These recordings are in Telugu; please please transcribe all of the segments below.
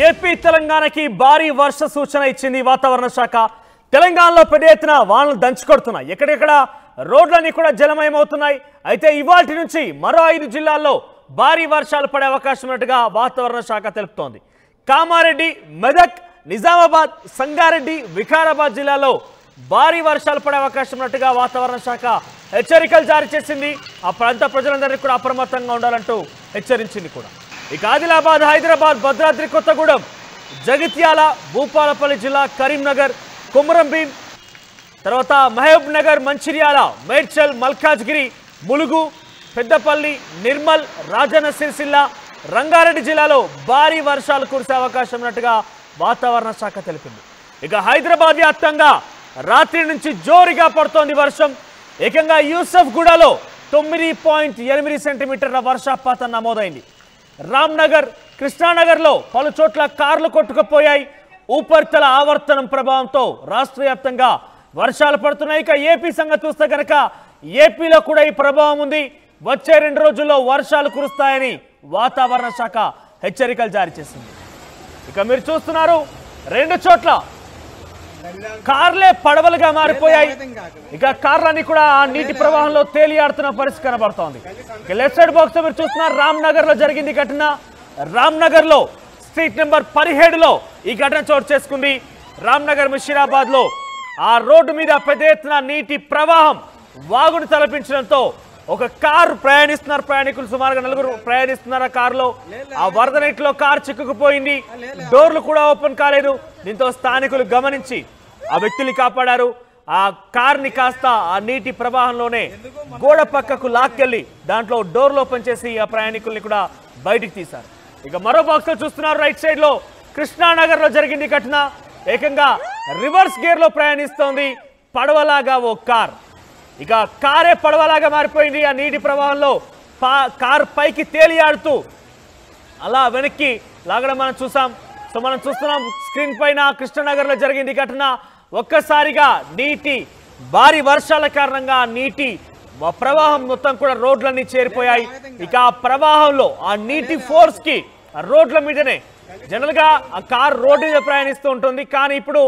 ఏపీ తెలంగాణకి భారీ వర్ష సూచన ఇచ్చింది వాతావరణ శాఖ. తెలంగాణలో పెద్ద ఎత్తున వానలు దంచుకొడుతున్నాయి. ఎక్కడెక్కడ రోడ్లన్నీ కూడా జలమయమవుతున్నాయి. అయితే ఇవాల్టి నుంచి మరో 5 జిల్లాల్లో భారీ వర్షాలు పడే అవకాశం ఉన్నట్టుగా వాతావరణ శాఖ తెలుపుతోంది. కామారెడ్డి, మెదక్, నిజామాబాద్, సంగారెడ్డి, వికారాబాద్ జిల్లాలో భారీ వర్షాలు పడే అవకాశం ఉన్నట్టుగా వాతావరణ శాఖ హెచ్చరికలు జారీ చేసింది. ఆ ప్రాంత ప్రజలందరినీ కూడా అప్రమత్తంగా ఉండాలంటూ హెచ్చరించింది కూడా. ఇక ఆదిలాబాద్, హైదరాబాద్, భద్రాద్రి కొత్తగూడెం, జగిత్యాల, భూపాలపల్లి జిల్లా, కరీంనగర్, కొమురంభీం, తర్వాత మహబూబ్ నగర్, మంచిర్యాల, మేడ్చల్, మల్కాజ్గిరి, ములుగు, పెద్దపల్లి, నిర్మల్, రాజన్న సిరిసిల్ల, రంగారెడ్డి జిల్లాలో భారీ వర్షాలు కురిసే అవకాశం ఉన్నట్టుగా వాతావరణ శాఖ తెలిపింది. ఇక హైదరాబాద్ వ్యాప్తంగా రాత్రి నుంచి జోరుగా పడుతోంది వర్షం. ఏకంగా యూసఫ్గూడలో 9.8 సెంటీమీటర్ల వర్షపాతం నమోదైంది. రామ్నగర్, కృష్ణానగర్లో పలు చోట్ల కార్లు కొట్టుకుపోయాయి. ఉపరితల ఆవర్తనం ప్రభావంతో రాష్ట్ర వ్యాప్తంగా వర్షాలు పడుతున్నాయి. ఇక ఏపీ సంగతి చూస్తే కనుక ఏపీలో కూడా ఈ ప్రభావం ఉంది. వచ్చే 2 రోజుల్లో వర్షాలు కురుస్తాయని వాతావరణ శాఖ హెచ్చరికలు జారీ చేసింది. ఇక మీరు చూస్తున్నారు 2 చోట్ల కార్లే పడవలుగా మారిపోయాయి. ఇక కార్లన్నీ కూడా ఆ నీటి ప్రవాహంలో తేలియాడుతున్న పరిస్థితి కనబడుతోంది. ఇక లెఫ్ట్ సైడ్ బాక్స్ మీరు చూస్తున్నారు రామ్నగర్ లో జరిగింది ఘటన. రామ్నగర్ లో స్ట్రీట్ నెంబర్ 17లో ఈ ఘటన చోటు చేసుకుంది. రామ్నగర్ ముషీరాబాద్ లో ఆ రోడ్డు మీద పెద్ద ఎత్తున నీటి ప్రవాహం వాగును తలపించడంతో ఒక కారు ప్రయాణికులు సుమారుగా 4 ప్రయాణిస్తున్నారు ఆ కారులో. ఆ వరద నీటిలో కారు చిక్కుకుపోయింది. డోర్లు కూడా ఓపెన్ కాలేదు. దీంతో స్థానికులు గమనించి ఆ వ్యక్తుల్ని కాపాడారు. ఆ కార్ని కాస్త ఆ నీటి ప్రవాహంలోనే గోడ పక్కకు లాక్కెళ్ళి దాంట్లో డోర్లు ఓపెన్ చేసి ఆ ప్రయాణికుల్ని కూడా బయటికి తీశారు. ఇక మరో బాక్స్ లో చూస్తున్నారు రైట్ సైడ్ లో కృష్ణానగర్ లో జరిగింది ఘటన. ఏకంగా రివర్స్ గేర్ లో ప్రయాణిస్తోంది పడవలాగా ఓ కార్. ఇక కారే పడవలాగా మారిపోయింది. ఆ నీటి ప్రవాహంలో కార్ పైకి తేలియాడుతూ అలా వెనక్కి లాగడం మనం చూసాం. సో మనం చూస్తున్నాం స్క్రీన్ పైన కృష్ణానగర్ లో జరిగింది ఘటన. ఒక్కసారిగా నీటి భారీ వర్షాల కారణంగా నీటి ప్రవాహం మొత్తం కూడా రోడ్లన్నీ చేరిపోయాయి. ఇక ఆ ప్రవాహంలో ఆ నీటి ఫోర్స్ కి రోడ్ల మీదనే జనరల్ గా ఆ కార్ రోడ్డు మీద ప్రయాణిస్తూ ఉంటుంది. కానీ ఇప్పుడు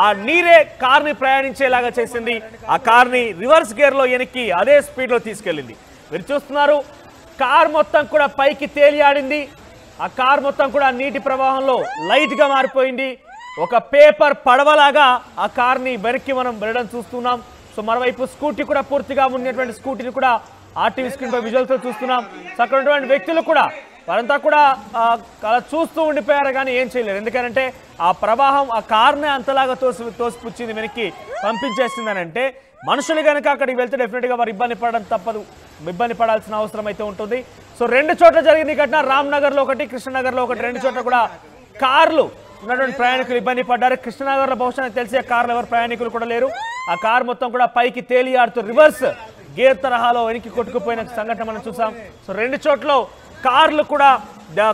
ఆ నీరే కార్ని ప్రయాణించేలాగా చేసింది. ఆ కార్ని రివర్స్ గేర్ లో వెనక్కి అదే స్పీడ్ లో తీసుకెళ్ళింది. మీరు చూస్తున్నారు కార్ మొత్తం కూడా పైకి తేలియాడింది. ఆ కార్ మొత్తం కూడా నీటి ప్రవాహంలో లైట్ గా మారిపోయింది. ఒక పేపర్ పడవలాగా ఆ కార్ని వెనక్కి మనం వెళ్ళడం చూస్తున్నాం. సో మరోవైపు స్కూటీ కూడా పూర్తిగా ఉన్నటువంటి స్కూటీని కూడా ఆర్టీవీ స్క్రీన్ పై విజువల్స్ చూస్తున్నాం. సో అక్కడ ఉన్నటువంటి వ్యక్తులు కూడా వారంతా కూడా అలా చూస్తూ ఉండిపోయారు కానీ ఏం చేయలేరు. ఎందుకంటే ఆ ప్రవాహం ఆ కార్ని అంతలాగా తోసిపుచ్చింది, వెనక్కి పంపించేసిందని అంటే మనుషులు కనుక అక్కడికి వెళ్తే డెఫినెట్గా వారు ఇబ్బంది పడడం తప్పదు, ఇబ్బంది పడాల్సిన అవసరం అయితే ఉంటుంది. సో 2 చోట్ల జరిగింది ఘటన. రామ్నగర్లో ఒకటి, కృష్ణనగర్లో ఒకటి. 2 చోట్ల కూడా కార్లు ఉన్నటువంటి ప్రయాణికులు ఇబ్బంది పడ్డారు. కృష్ణనగర్లో బహుశా తెలిసి ఆ కార్లు ఎవరు ప్రయాణికులు కూడా లేరు. ఆ కార్ మొత్తం కూడా పైకి తేలియాడుతూ రివర్స్ గేర్ తరహాలో వెనక్కి కొట్టుకుపోయిన సంఘటన మనం చూసాం. సో 2 చోట్ల కార్లు కూడా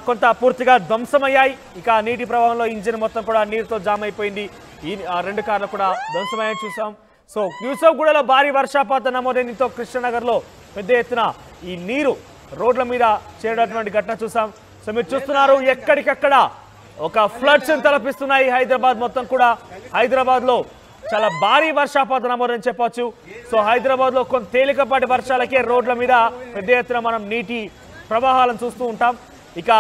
కొంత పూర్తిగా ధ్వంసమయ్యాయి. ఇక నీటి ప్రవాహంలో ఇంజిన్ మొత్తం కూడా నీరుతో జామ్ అయిపోయింది. ఈ 2 కార్లు కూడా ధ్వంసమయ్యాయి చూసాం. సో యూసఫ్గూడలో భారీ వర్షపాతం నమోదైందితో కృష్ణనగర్లో పెద్ద ఎత్తున ఈ నీరు రోడ్ల మీద చేరేటటువంటి ఘటన చూసాం. సో మీరు చూస్తున్నారు ఎక్కడికక్కడ ఒక ఫ్లడ్స్ తలపిస్తున్నాయి. హైదరాబాద్ మొత్తం కూడా హైదరాబాద్లో చాలా భారీ వర్షపాతం నమోదని చెప్పొచ్చు. సో హైదరాబాద్లో కొంత తేలికపాటి వర్షాలకే రోడ్ల మీద పెద్ద ఎత్తున మనం నీటి ప్రవాహాలను చూస్తూ ఉంటాం. ఇక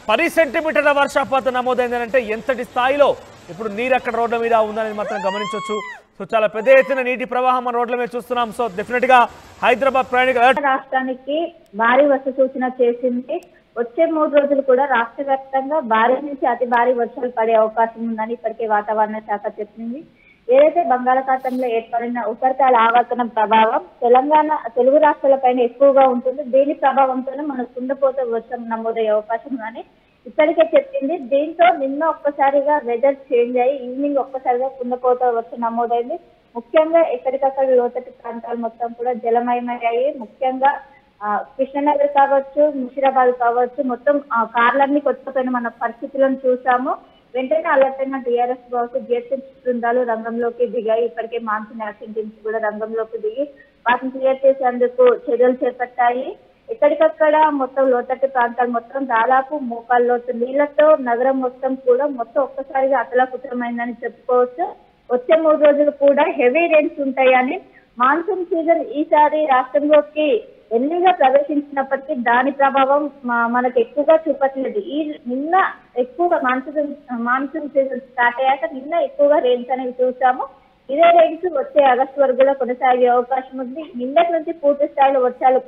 10 సెంటీమీటర్ల వర్షపాతం నమోదైందని అంటే ఎంతటి స్థాయిలో ఇప్పుడు నీరు అక్కడ రోడ్ల మీద ఉందనేది మాత్రం గమనించవచ్చు. సో చాలా పెద్ద ఎత్తున నీటి ప్రవాహం మన రోడ్ల మీద చూస్తున్నాం. సో డెఫినెట్ గా హైదరాబాద్ ప్రయాణికులు రాష్ట్రానికి భారీ వర్ష సూచన చేసింది. వచ్చే 3 రోజులు కూడా రాష్ట్ర వ్యాప్తంగా భారీ నుంచి అతి భారీ వర్షాలు పడే అవకాశం ఉందని ఇప్పటికే వాతావరణ శాఖ చెప్పింది. ఏదైతే బంగాళాఖాతంలో ఏర్పడిన ఉపరితల ఆవర్తనం ప్రభావం తెలుగు రాష్ట్రాలపైన ఎక్కువగా ఉంటుంది. దీని ప్రభావంతోనే మన కుండపోత వర్షం నమోదయ్యే అవకాశం ఉందని ఇప్పటికే చెప్పింది. దీంతో నిన్న ఒక్కసారిగా వెదర్ చేంజ్ అయ్యి ఈవినింగ్ ఒక్కసారిగా కుండపోత వర్షం నమోదైంది. ముఖ్యంగా ఎక్కడికక్కడ లోతట్టు ప్రాంతాలు మొత్తం కూడా జలమయమయ్యాయి. ముఖ్యంగా కృష్ణనగర్ కావచ్చు, ముషీరాబాద్ కావచ్చు, మొత్తం కార్లన్నీ కొట్టుకుపోయిన మన పరిస్థితులను చూసాము. వెంటనే అలర్ట్ అయిన టీఆర్ఎస్ జిహెచ్ఎంసీ బృందాలు రంగంలోకి దిగాయి. ఇప్పటికే మాన్సూన్ యాక్షన్ టీమ్స్ కూడా రంగంలోకి దిగి వాటిని క్లియర్ చేసేందుకు చర్యలు చేపట్టాయి. ఎక్కడికక్కడ మొత్తం లోతట్టు ప్రాంతాలు మొత్తం దాదాపు మోకాళ్ళ లోతు నీళ్లతో నగరం మొత్తం కూడా మొత్తం ఒక్కసారిగా అతలాకుతలమైందని చెప్పుకోవచ్చు. వచ్చే 3 రోజులు కూడా హెవీ రెయిన్స్ ఉంటాయని, మాన్సూన్ సీజన్ ఈసారి రాష్ట్రంలోకి ఎన్నిగా ప్రవేశించినప్పటికీ దాని ప్రభావం మనకు ఎక్కువగా చూపట్లేదు. నిన్న ఎక్కువగా మాన్సూన్ సీజన్ స్టార్ట్ అయ్యాక నిన్న ఎక్కువగా రెయిన్స్ అనేవి చూసాము. ఇదే రెయిన్స్ వచ్చే ఆగస్టు వరకు కూడా కొనసాగే అవకాశం ఉంది. నిన్నటి నుంచి పూర్తి స్థాయిలో వర్షాలు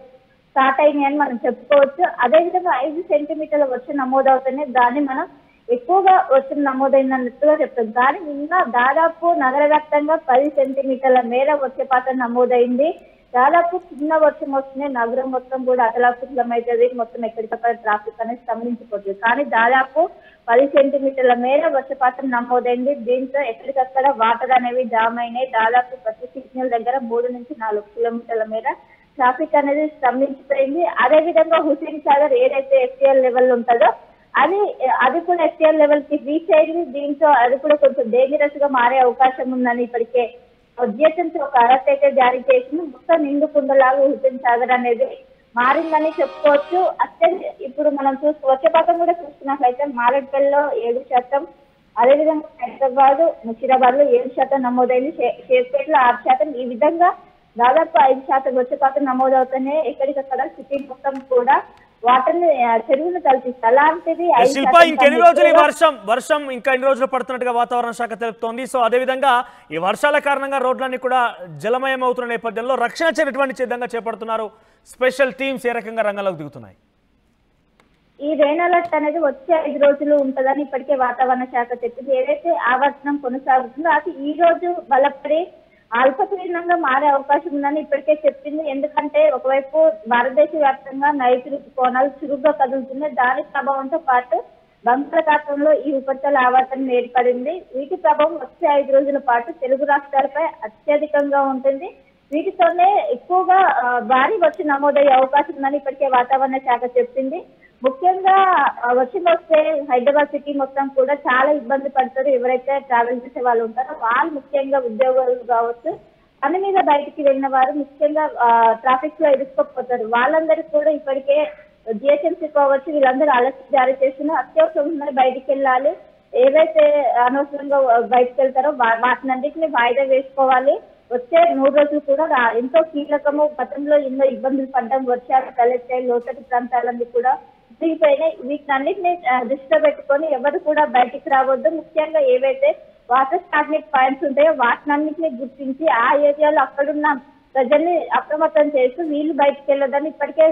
స్టార్ట్ అయినాయని మనం చెప్పుకోవచ్చు. అదేవిధంగా 5 సెంటీమీటర్ల వర్షం నమోదవుతుంది. దాన్ని మనం ఎక్కువగా వర్షం నమోదైనట్టుగా చెప్తాం. కానీ నిన్న దాదాపు నగర వ్యాప్తంగా 10 సెంటీమీటర్ల మేర వర్షపాతం నమోదైంది. దాదాపు చిన్న వర్షం వస్తుంది, నగరం మొత్తం కూడా అతలాకుతలమైతుంది, మొత్తం ఎక్కడికక్కడ ట్రాఫిక్ అనేది స్తంభించిపోతుంది. కానీ దాదాపు 10 సెంటీమీటర్ల మేర వర్షపాతం నమోదైంది. దీంతో ఎక్కడికక్కడ వాటర్ అనేవి జామ్ అయినాయి. దాదాపు ప్రతి సిగ్నల్ దగ్గర 3 నుంచి 4 కిలోమీటర్ల మేర ట్రాఫిక్ అనేది స్తంభించిపోయింది. అదే విధంగా హుస్సేన్ సాగర్ ఏదైతే ఎఫ్టీఎల్ లెవెల్ ఉంటుందో అది కూడా ఎఫ్టీఎల్ లెవెల్ కి రీచ్ అయింది. దీంతో అది కూడా కొంచెం డేంజరస్ గా మారే అవకాశం ఉందని ఇప్పటికే జిహెచ్ఎంసీ ఒక అలర్ట్ అయితే జారీ చేసింది. మొత్తం నిండు కుండలాగా హుస్సేన్ సాగర్ అనేది మారిందని చెప్పుకోవచ్చు. ఇప్పుడు మనం వర్షపాతం కూడా చూసుకున్నట్లయితే మారేడుపల్లిలో 7%, అదేవిధంగా హైదరాబాద్ ముషీరాబాద్ లో 7% నమోదైంది, షేర్పేటలో 6%. ఈ విధంగా దాదాపు 5% వర్షపాతం నమోదవుతానే ఎక్కడికక్కడ సిటీ మొత్తం కూడా వాటర్ చెరువును కల్పిస్తారు. అలాంటిది శిల్ప ఇంకెన్ని రోజులు ఈ వర్షం ఇంకా ఎన్ని రోజులు పడుతున్నట్టుగా వాతావరణ శాఖ తెలుపుతోంది. సో అదేవిధంగా ఈ వర్షాల కారణంగా రోడ్లన్నీ కూడా జలమయం అవుతున్న నేపథ్యంలో రక్షణ చర్యటువంటి సిద్ధంగా చేపడుతున్నారు. స్పెషల్ టీమ్స్ ఏ రకంగా రంగంలోకి దిగుతున్నాయి? ఈ రెయిన్ అలర్ట్ అనేది వచ్చే 5 రోజులు ఉంటుందని ఇప్పటికే వాతావరణ శాఖ చెప్పింది. ఏదైతే ఆవర్తనం కొనసాగుతుందో అది ఈ రోజు బలపడి అల్పపీడనంగా మారే అవకాశం ఉందని ఇప్పటికే చెప్పింది. ఎందుకంటే ఒకవైపు భారతదేశ వ్యాప్తంగా నైరుతి ఋతుపవనాలు చురుగ్గా కదులుతున్నాయి. దాని ప్రభావంతో పాటు బంగాళాఖాతంలో ఈ ఉపరితల ఆవర్తనం ఏర్పడింది. వీటి ప్రభావం వచ్చే 5 రోజుల పాటు తెలుగు రాష్ట్రాలపై అత్యధికంగా ఉంటుంది. వీటితోనే ఎక్కువగా భారీ వర్షం నమోదయ్యే అవకాశం ఉందని ఇప్పటికే వాతావరణ శాఖ చెప్పింది. ముఖ్యంగా వర్షం వస్తే హైదరాబాద్ సిటీ మొత్తం కూడా చాలా ఇబ్బంది పడతారు. ఎవరైతే ట్రావెల్ చేసే వాళ్ళు ఉంటారో వాళ్ళు, ముఖ్యంగా ఉద్యోగులు కావచ్చు, పని మీద బయటికి వెళ్ళిన వారు ముఖ్యంగా ట్రాఫిక్ లో ఇరుక్కుపోతారు. వాళ్ళందరికీ కూడా ఇప్పటికే జిహెచ్ఎంసీ కావచ్చు వీళ్ళందరూ అలర్ట్ జారీ చేస్తున్నారు. అత్యవసరం బయటికి వెళ్ళాలి, ఏవైతే అనవసరంగా బయటకు వెళ్తారో వాటినన్నింటినీ వాయిదా వేసుకోవాలి. వచ్చే 3 రోజులు కూడా ఎంతో కీలకము. గతంలో ఎన్నో ఇబ్బందులు పడ్డం, వర్షాలు తలెత్తాయి, లోతట్టు ప్రాంతాలన్నీ కూడా దిగిపోయినాయి. వీటినన్నింటినీ దృష్టిలో పెట్టుకొని ఎవరు కూడా బయటికి రావద్దు. ముఖ్యంగా ఏవైతే వాటర్ స్టాగ్నెట్ పాయింట్స్ ఉంటాయో వాటినన్నింటినీ గుర్తించి ఆ ఏరియాలో అక్కడున్న ప్రజల్ని అప్రమత్తం చేస్తూ వీళ్ళు బయటకు వెళ్ళదని ఇప్పటికే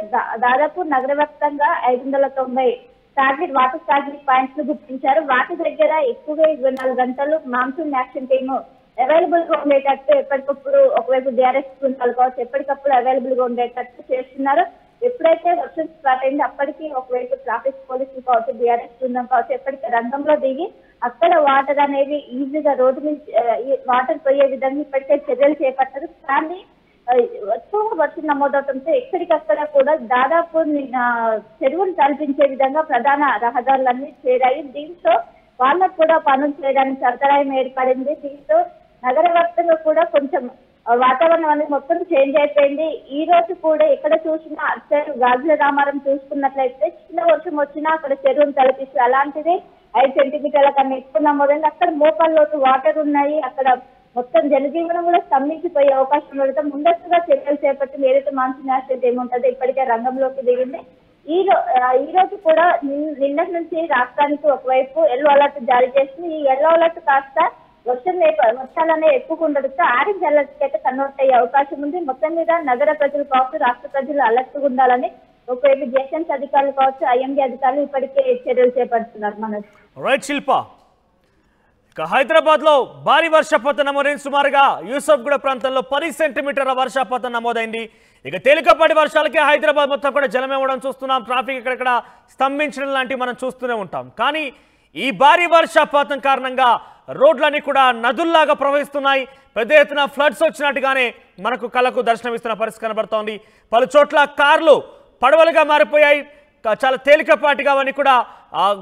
దాదాపు నగర వ్యాప్తంగా 590 వాటర్ స్టాగ్నెట్ పాయింట్స్ ను గుర్తించారు. వాటి దగ్గర ఎక్కువగా 24 గంటలు మాన్సూన్ యాక్షన్ టీమ్ అవైలబుల్ గా ఉండేటట్టు ఎప్పటికప్పుడు ఒకవైపు డిఆర్ఎస్ బృందాలు కావచ్చు ఎప్పటికప్పుడు అవైలబుల్ గా ఉండేటట్టు చేస్తున్నారు. ఎప్పుడైతే వర్షం స్టార్ట్ అయింది అప్పటికి ఒకవైపు ట్రాఫిక్ పోలీసులు కావచ్చు, డిఆర్ఎస్ బృందం కావచ్చు ఎప్పటికీ రంగంలో దిగి అక్కడ వాటర్ అనేది ఈజీగా రోడ్డు నుంచి వాటర్ పోయే విధంగా ఇప్పటికే చర్యలు చేపట్టారు. కానీ ఎక్కువ వర్షం నమోదవడంతో ఎక్కడికక్కడ కూడా దాదాపు చెరువును తలపించే విధంగా ప్రధాన రహదారులన్నీ చేరాయి. దీంతో వాళ్ళకు కూడా పనులు చేయడానికి అంతరాయం ఏర్పడింది. దీంతో నగర వ్యాప్తంగా కూడా కొంచెం వాతావరణం అనేది మొత్తం చేంజ్ అయిపోయింది. ఈ రోజు కూడా ఎక్కడ చూసినా అటు గాజుల రామారం చూసుకున్నట్లయితే చిన్న వర్షం వచ్చినా అక్కడ చెరువును తలపిస్తుంది. అలాంటిది 5 సెంటీమీటర్ల కన్నా ఎక్కువ నమోదైంది. అక్కడ మోకాల్లోకి వాటర్ ఉన్నాయి. అక్కడ మొత్తం జనజీవనం కూడా స్తంభించిపోయే అవకాశం ఉండటం ముందస్తుగా చర్యలు చేపట్టి ఏదైతే మాన్సూన్ యాక్షన్ ఏముంటుందో ఇప్పటికే రంగంలోకి దిగింది. ఈ రోజు కూడా నిన్నటి నుంచి రాష్ట్రానికి ఒకవైపు ఎల్లో అలర్ట్ జారీ చేసింది. ఈ ఎల్లో అలర్ట్ కాస్త వర్షాలనే ఎక్కువ ఉండడంతో ఆరెంజ్ అలర్ట్ అయితే కన్వర్ట్ అయ్యే అవకాశం ఉంది. మొత్తం మీద నగర ప్రజలు కావచ్చు, రాష్ట్ర ప్రజలు అలర్ట్ గా ఉండాలని ఒకవైపు జిహెచ్ఎంసీ అధికారులు కావచ్చు, ఐఎండీ అధికారులు ఇప్పటికే చర్యలు చేపడుతున్నారు. మనోజ్ రైట్ శిల్ప, ఇక హైదరాబాద్ లో భారీ వర్షపాతం నమోదైంది. సుమారుగా యూసఫ్గూడ ప్రాంతంలో 10 సెంటీమీటర్ల వర్షపాతం నమోదైంది. ఇక తేలికపాటి వర్షాలకే హైదరాబాద్ మొత్తం కూడా జలమేవడం చూస్తున్నాం. ట్రాఫిక్ ఇక్కడెక్కడ స్తంభించడం లాంటివి మనం చూస్తూనే ఉంటాం. కానీ ఈ భారీ వర్షపాతం కారణంగా రోడ్లన్నీ కూడా నదుల్లాగా ప్రవహిస్తున్నాయి. పెద్ద ఎత్తున ఫ్లడ్స్ వచ్చినట్టుగానే మనకు కళ్ళకు దర్శనమిస్తున్న పరిస్థితి కనబడుతోంది. పలు చోట్ల కార్లు పడవలుగా మారిపోయాయి. చాలా తేలికపాటిగా అవన్నీ కూడా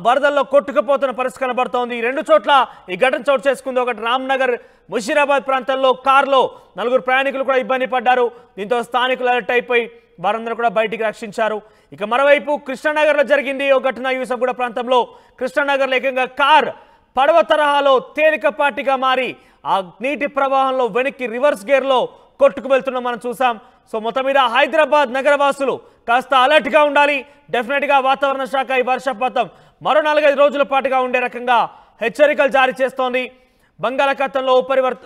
వరదల్లో కొట్టుకుపోతున్న పరిస్థితి కనబడుతోంది. 2 చోట్ల ఈ ఘటన చోటు చేసుకుంది. ఒకటి రామ్నగర్ ముషీరాబాద్ ప్రాంతంలో కారులో 4 ప్రయాణికులు కూడా ఇబ్బంది పడ్డారు. దీంతో స్థానికులు అలర్ట్ అయిపోయి వారందరూ కూడా బయటికి రక్షించారు. ఇక మరోవైపు కృష్ణానగర్లో జరిగింది ఓ ఘటన. యూసఫ్గూడ ప్రాంతంలో కృష్ణానగర్లో ఏకంగా కార్ పడవ తరహాలో తేలికపాటిగా మారి ఆ నీటి ప్రవాహంలో వెనక్కి రివర్స్ గేర్లో కొట్టుకు వెళ్తున్న మనం చూసాం. సో మొత్తం మీద హైదరాబాద్ నగరవాసులు కాస్త అలర్ట్గా ఉండాలి. డెఫినెట్గా వాతావరణ శాఖ ఈ వర్షపాతం మరో 4-5 రోజుల పాటుగా ఉండే రకంగా హెచ్చరికలు జారీ చేస్తోంది. బంగాళాఖాతంలో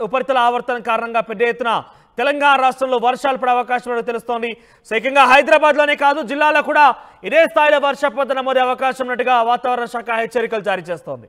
ఉపరితల ఆవర్తనం కారణంగా పెద్ద ఎత్తున తెలంగాణ రాష్ట్రంలో వర్షాలు పడే అవకాశం ఉన్నట్టు తెలుస్తోంది. సో ఏకంగా హైదరాబాద్లోనే కాదు జిల్లాలో కూడా ఇదే స్థాయిలో వర్షపాతం నమోదే అవకాశం ఉన్నట్టుగా వాతావరణ శాఖ హెచ్చరికలు జారీ చేస్తోంది.